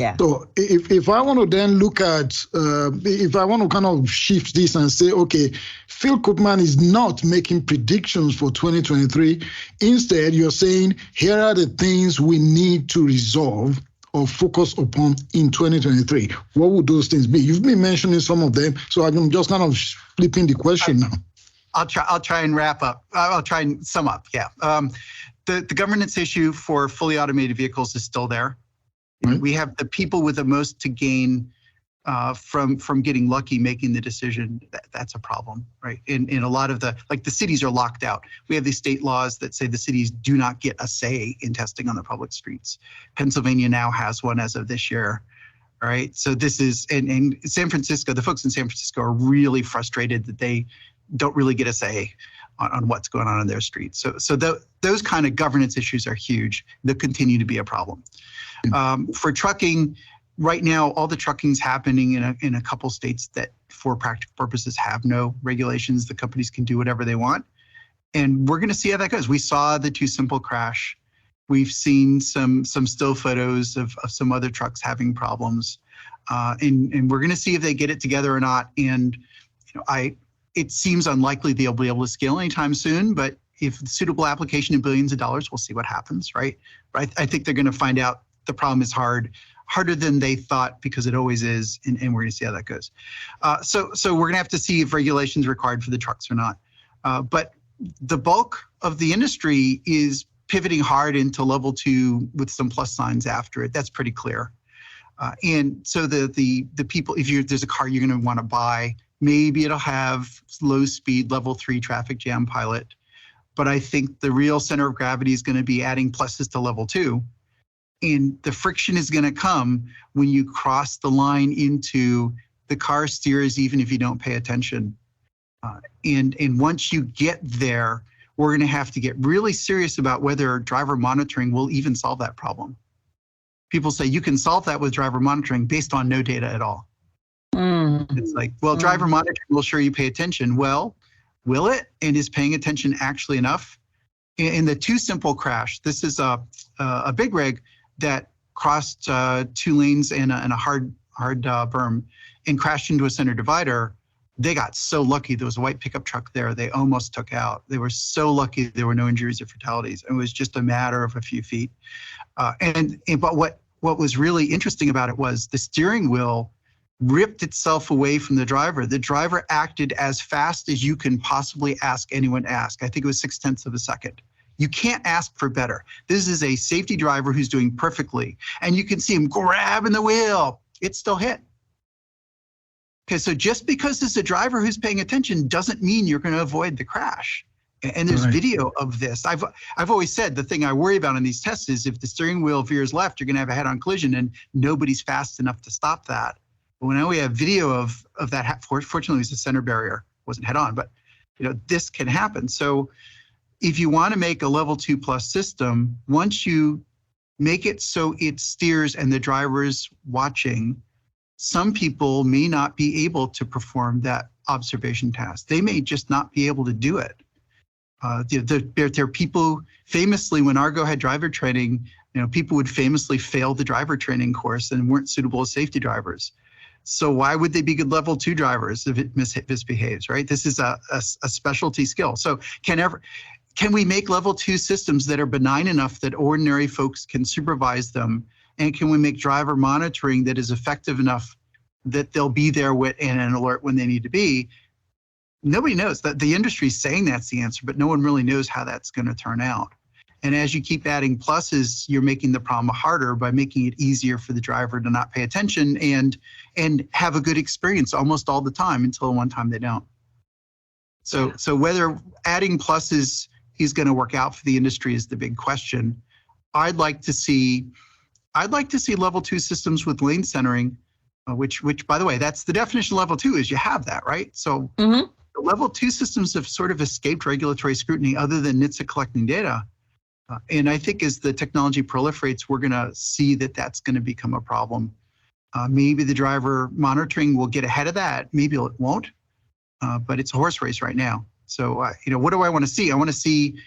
Yeah. So if I want to then look at, if I want to kind of shift this and say, okay, Phil Koopman is not making predictions for 2023. Instead, you're saying, here are the things we need to resolve or focus upon in 2023. What would those things be? You've been mentioning some of them, so I'm just kind of flipping the question now. I'll try and wrap up. I'll try and sum up. Yeah. The governance issue for fully automated vehicles is still there. Right. We have the people with the most to gain from getting lucky making the decision. That's a problem, right? In a lot of the cities are locked out. We have these state laws that say the cities do not get a say in testing on the public streets. Pennsylvania now has one as of this year. All right. So this is, and San Francisco, the folks in San Francisco are really frustrated that they don't really get a say on what's going on in their streets. So those kind of governance issues are huge. They'll continue to be a problem. For trucking, right now, all the trucking's happening in a couple states that, for practical purposes, have no regulations. The companies can do whatever they want, and we're going to see how that goes. We saw the Too Simple crash. We've seen some still photos of some other trucks having problems, and we're going to see if they get it together or not. And it seems unlikely they'll be able to scale anytime soon, but if suitable application in billions of dollars, we'll see what happens, right? But I think they're going to find out the problem is harder than they thought, because it always is, and we're going to see how that goes. So we're going to have to see if regulations are required for the trucks or not. But the bulk of the industry is pivoting hard into level 2 with some plus signs after it. That's pretty clear. And so the people, if there's a car you're going to want to buy, maybe it'll have low speed level 3 traffic jam pilot. But I think the real center of gravity is going to be adding pluses to level 2. And the friction is going to come when you cross the line into the car steers, even if you don't pay attention. And once you get there, we're going to have to get really serious about whether driver monitoring will even solve that problem. People say you can solve that with driver monitoring based on no data at all. It's like, well, driver monitoring will show you pay attention. Well, will it? And is paying attention actually enough? In the Too Simple crash, this is a big rig that crossed 2 lanes and a hard berm and crashed into a center divider. They got so lucky. There was a white pickup truck there. They almost took out. They were so lucky there were no injuries or fatalities. It was just a matter of a few feet. But what was really interesting about it was the steering wheel ripped itself away from the driver. The driver acted as fast as you can possibly ask anyone to ask. I think it was 0.6 of a second. You can't ask for better. This is a safety driver who's doing perfectly. And you can see him grabbing the wheel. It still hit. Okay, so just because there's a driver who's paying attention doesn't mean you're going to avoid the crash. And there's video of this. I've always said the thing I worry about in these tests is if the steering wheel veers left, you're going to have a head-on collision and nobody's fast enough to stop that. But now we have video of that. Fortunately, it's a center barrier. It wasn't head-on, but this can happen. So if you want to make a level 2+ system, once you make it so it steers and the driver's watching, some people may not be able to perform that observation task. They may just not be able to do it. There are people, famously, when Argo had driver training, people would famously fail the driver training course and weren't suitable as safety drivers. So why would they be good level 2 drivers if it misbehaves, right? This is a specialty skill. So can we make level 2 systems that are benign enough that ordinary folks can supervise them? And can we make driver monitoring that is effective enough that they'll be there with an alert when they need to be? Nobody knows. That the industry is saying that's the answer, but no one really knows how that's going to turn out. And as you keep adding pluses, you're making the problem harder by making it easier for the driver to not pay attention and have a good experience almost all the time until one time they don't. So whether adding pluses is going to work out for the industry is the big question. I'd like to see level 2 systems with lane centering, which by the way, that's the definition of level 2 is you have that, right? So the level 2 systems have sort of escaped regulatory scrutiny other than NHTSA collecting data. And I think as the technology proliferates, we're going to see that that's going to become a problem. Maybe the driver monitoring will get ahead of that. Maybe it won't, but it's a horse race right now. So, what do I want to see? I want to see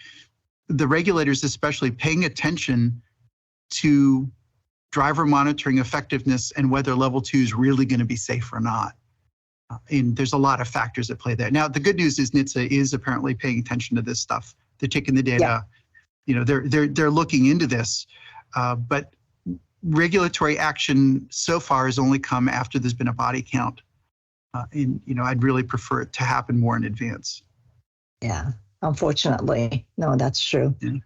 the regulators especially paying attention to driver monitoring effectiveness and whether level 2 is really going to be safe or not. And there's a lot of factors at play there. Now, the good news is NHTSA is apparently paying attention to this stuff. They're taking the data, they're looking into this, but regulatory action so far has only come after there's been a body count. And I'd really prefer it to happen more in advance. Yeah, unfortunately. No, that's true. Yeah.